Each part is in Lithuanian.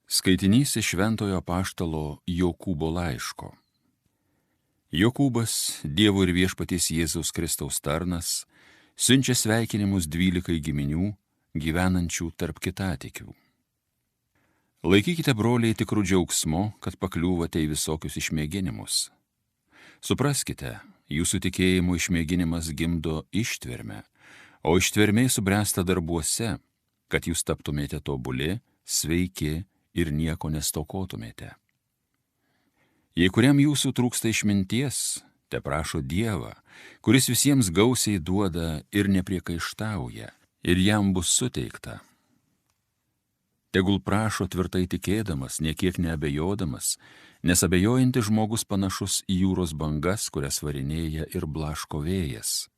Skaitinys iš Šventojo apaštalo Jokūbo laiško. Jokūbas, Dievo ir Viešpaties Jėzaus Kristaus tarnas, siunčia sveikinimus 12 giminių, gyvenančių tarp kitatikių. Laikykite, broliai, tikrų džiaugsmu, kad pakliūvate į visokius išmėginimus. Supraskite, jūsų tikėjimo išmėginimas gimdo ištvermę, o ištvermė subręsta darbuose, kad jūs taptumėte tobuli, sveiki ir nieko nestokotumėte. Jei kuriam jūsų trūksta išminties, te prašo Dievą, kuris visiems gausiai duoda ir nepriekaištauja, ir jam bus suteikta. Tegul prašo tvirtai tikėdamas, niekiek neabejodamas, nes abejojantis žmogus panašus į jūros bangas, kurias varinėja ir blaško vėjas.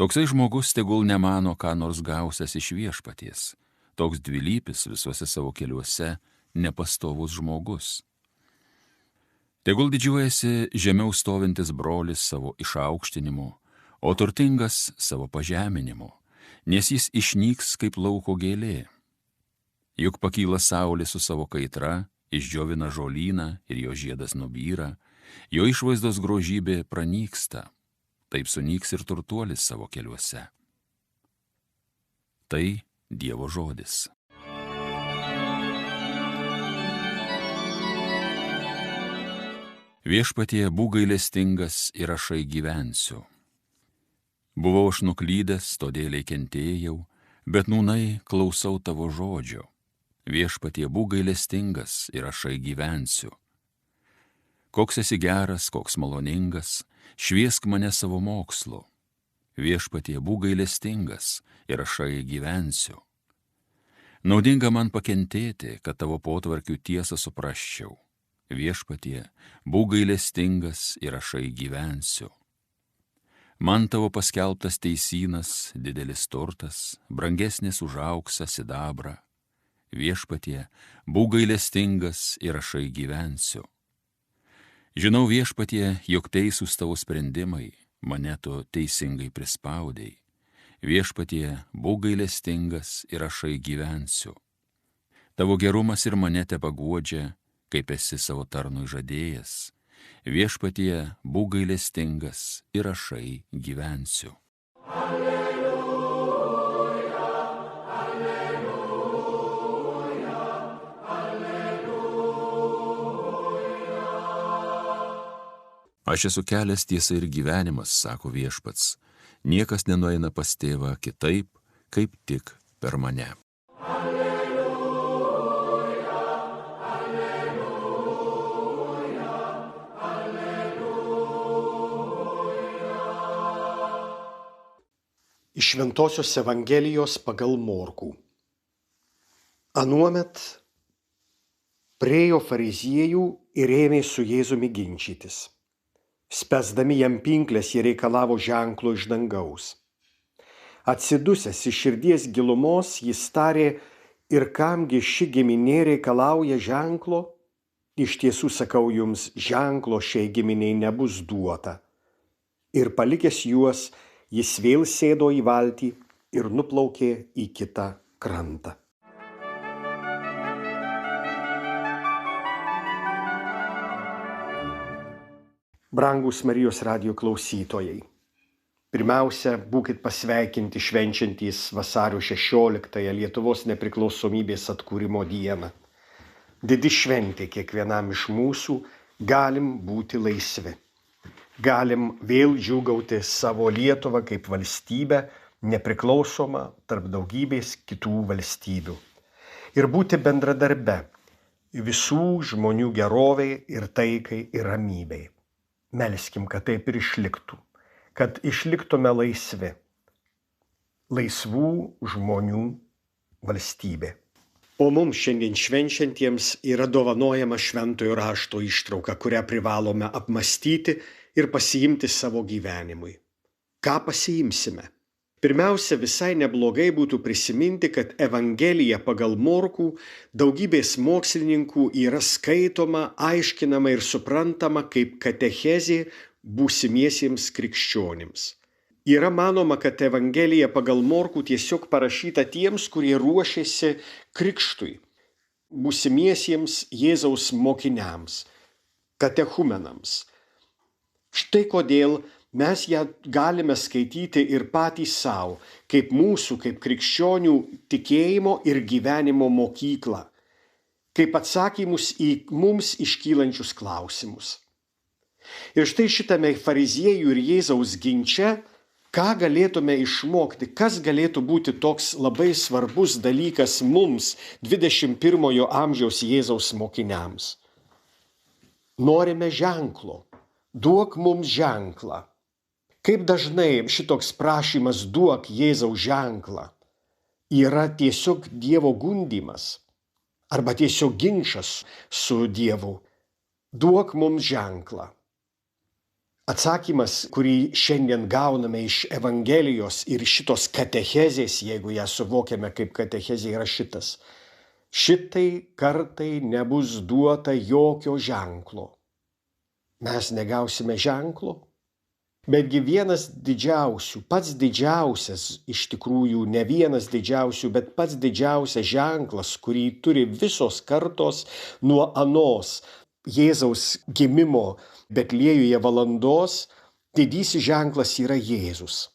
Toksai žmogus tegul nemano, ką nors gausias iš Viešpaties. Toks dvilypis visuose savo keliuose nepastovus žmogus. Tegul didžiuojasi žemiau stovintis brolis savo išaukštinimu, o turtingas savo pažeminimu, nes jis išnyks kaip lauko gėlė. Juk pakyla saulė su savo kaitra, išdžiovina žolyną ir jo žiedas nubyra, jo išvaizdos grožybė pranyksta, taip sunyks ir turtuolis savo keliuose. Tai Dievo žodis. Viešpatie, būk gailestingas ir aš gyvensiu. Buvau aš nuklydęs, todėl kentėjau, bet nūnai klausau tavo žodžio. Viešpatie, būk gailestingas ir aš gyvensiu. Koks esi geras, koks maloningas, šviesk mane savo mokslu. Viešpatie, būk gailestingas ir aš gyvensiu. Naudinga man pakentėti, kad tavo potvarkių tiesą suprasčiau. Viešpatie, būk gailestingas ir aš gyvensiu. Man tavo paskelbtas teisynas, didelis turtas, brangesnis už auksą, sidabrą. Viešpatie, būk gailestingas ir aš gyvensiu. Žinau, Viešpatie, jog teisūs tavo sprendimai, mane tu teisingai prispaudei. Viešpatie, būk gailestingas ir aš gyvensiu. Tavo gerumas ir mane tepaguodžia, kaip esi savo tarnui žadėjęs. Viešpatie, būk gailestingas ir aš gyvensiu. Alleluja, alleluja, alleluja. Aš esu kelias, tiesa ir gyvenimas, sako Viešpats. Niekas nenueina pas tėvą kitaip, kaip tik per mane. Alleluja, alleluja, alleluja. Iš Šventosios Evangelijos pagal Morkų. Anuomet priėjo fariziejų ir ėmė su Jėzumi ginčytis. Spęsdami jam pinklės, jie reikalavo ženklo iš dangaus. Atsidusęs iš širdies gilumos, jis tarė, ir kamgi ši giminė reikalauja ženklo? Iš tiesų sakau jums, ženklo šiai giminiai nebus duota. Ir palikęs juos, jis vėl sėdo į valtį ir nuplaukė į kitą krantą. Brangūs Marijos radijo klausytojai, pirmiausia, būkit pasveikinti švenčiantys vasario 16-ąją Lietuvos nepriklausomybės atkūrimo dieną. Didi šventė kiekvienam iš mūsų, galim būti laisvi. Galim vėl džiūgauti savo Lietuvą kaip valstybę, nepriklausomą tarp daugybės kitų valstybių. Ir būti bendradarbe visų žmonių gerovei ir taikai ir ramybei. Melskim, kad taip ir išliktų, kad išliktume laisvi. Laisvų žmonių valstybė. O mums šiandien švenčiantiems yra dovanojama Šventojo rašto ištrauka, kurią privalome apmąstyti ir pasiimti savo gyvenimui. Ką pasiimsime? Pirmiausia, visai neblogai būtų prisiminti, kad Evangelija pagal Morkų daugybės mokslininkų yra skaitoma, aiškinama ir suprantama kaip katechezė būsimiesiems krikščionims. Yra manoma, kad Evangelija pagal Morkų tiesiog parašyta tiems, kurie ruošiasi krikštui. būsimiesiems Jėzaus mokiniams, katechumenams. Štai kodėl mes ją galime skaityti ir patys savo, kaip mūsų, kaip krikščionių tikėjimo ir gyvenimo mokyklą, kaip atsakymus į mums iškylančius klausimus. Ir štai šitame fariziejų ir Jėzaus ginče, ką galėtume išmokti, kas galėtų būti toks labai svarbus dalykas mums 21 amžiaus Jėzaus mokiniams. Norime ženklo, duok mums ženklą. Kaip dažnai šitoks prašymas duok Jėzaus ženklą yra tiesiog Dievo gundymas arba tiesiog ginčas su Dievu. Duok mums ženklą. Atsakymas, kurį šiandien gauname iš Evangelijos ir šitos katechezės, jeigu ją suvokiame kaip katechezė, yra šitas. Šitai kartai nebus duota jokio ženklo. Mes negausime ženklo? Betgi vienas didžiausių, pats didžiausias, iš tikrųjų ne vienas didžiausių, bet pats didžiausias ženklas, kurį turi visos kartos nuo anos Jėzaus gimimo Betliejuje valandos, didysis ženklas yra Jėzus.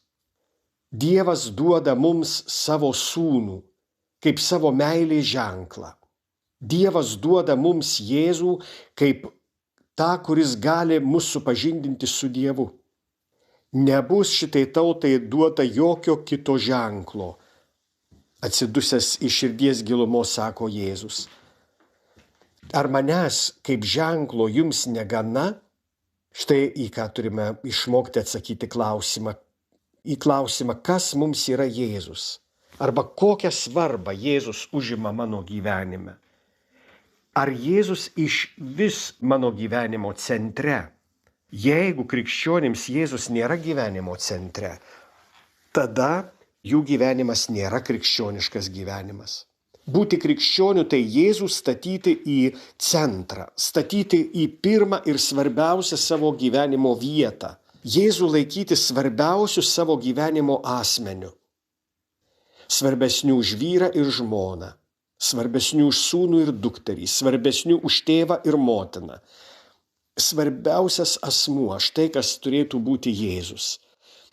Dievas duoda mums savo sūnų, kaip savo meilės ženklą. Dievas duoda mums Jėzų kaip tą, kuris gali mus supažindinti su Dievu. Nebus šitai tautai duota jokio kito ženklo. Atsidusęs iš širdies gilumos sako Jėzus. Ar manęs kaip ženklo jums negana? Štai į ką turime išmokti atsakyti klausimą. Į klausimą, kas mums yra Jėzus? Arba kokią svarbą Jėzus užima mano gyvenime? Ar Jėzus išvis mano gyvenimo centre? Jeigu krikščionims Jėzus nėra gyvenimo centre, tada jų gyvenimas nėra krikščioniškas gyvenimas. Būti krikščioniu tai Jėzų statyti į centrą, statyti į pirmą ir svarbiausią savo gyvenimo vietą. Jėzų laikyti svarbiausiu savo gyvenimo asmeniu. Svarbesnių už vyrą ir žmoną, svarbesnių už sūnų ir dukterį, svarbesnių už tėvą ir motiną. Svarbiausias asmuo, štai kas turėtų būti Jėzus.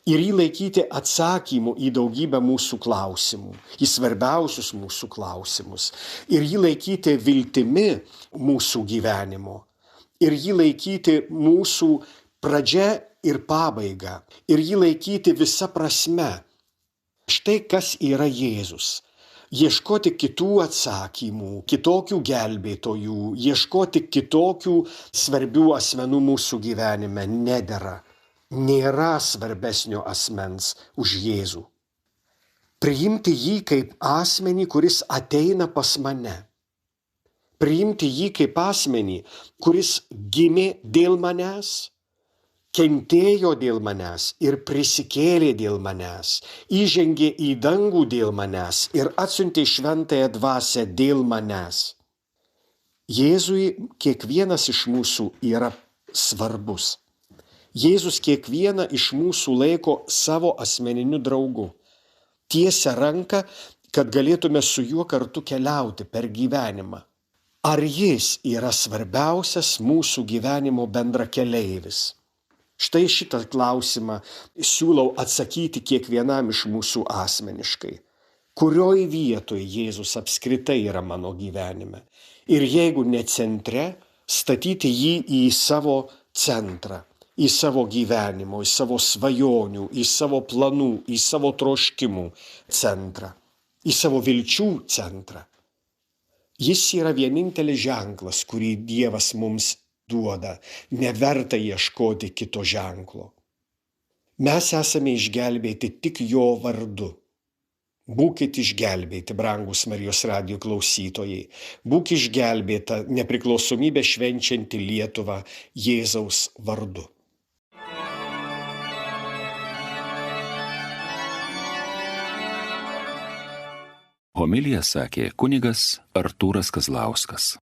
Ir jį laikyti atsakymu į daugybę mūsų klausimų, į svarbiausius mūsų klausimus. Ir jį laikyti viltimi mūsų gyvenimo. Ir jį laikyti mūsų pradžia ir pabaiga. Ir jį laikyti visa prasme. Štai kas yra Jėzus. Ieškoti kitų atsakymų, kitokių gelbėtojų, ieškoti kitokių svarbių asmenų mūsų gyvenime nedera. Nėra svarbesnio asmens už Jėzų. Priimti jį kaip asmenį, kuris ateina pas mane. Priimti jį kaip asmenį, kuris gimė dėl manęs, kentėjo dėl manęs ir prisikėlė dėl manęs, įžengė į dangų dėl manęs ir atsiuntė šventąją dvasią dėl manęs. Jėzui kiekvienas iš mūsų yra svarbus. Jėzus kiekvieną iš mūsų laiko savo asmeniniu draugu. Tiesia ranką, kad galėtume su juo kartu keliauti per gyvenimą. Ar jis yra svarbiausias mūsų gyvenimo bendrakeleivis? Štai šitą klausimą siūlau atsakyti kiekvienam iš mūsų asmeniškai. Kurioj vietoje Jėzus apskritai yra mano gyvenime? Ir jeigu ne centre, statyti jį į savo centrą. Į savo gyvenimo, į savo svajonių, į savo planų, į savo troškimų centrą, į savo vilčių centrą. Jis yra vienintelis ženklas, kurį Dievas mums duoda, neverta ieškoti kito ženklo. Mes esame išgelbėti tik jo vardu. Būkit išgelbėti, brangūs Marijos radijo klausytojai. Būk išgelbėta nepriklausomybę švenčianti Lietuva Jėzaus vardu. Homiliją sakė kunigas Artūras Kazlauskas.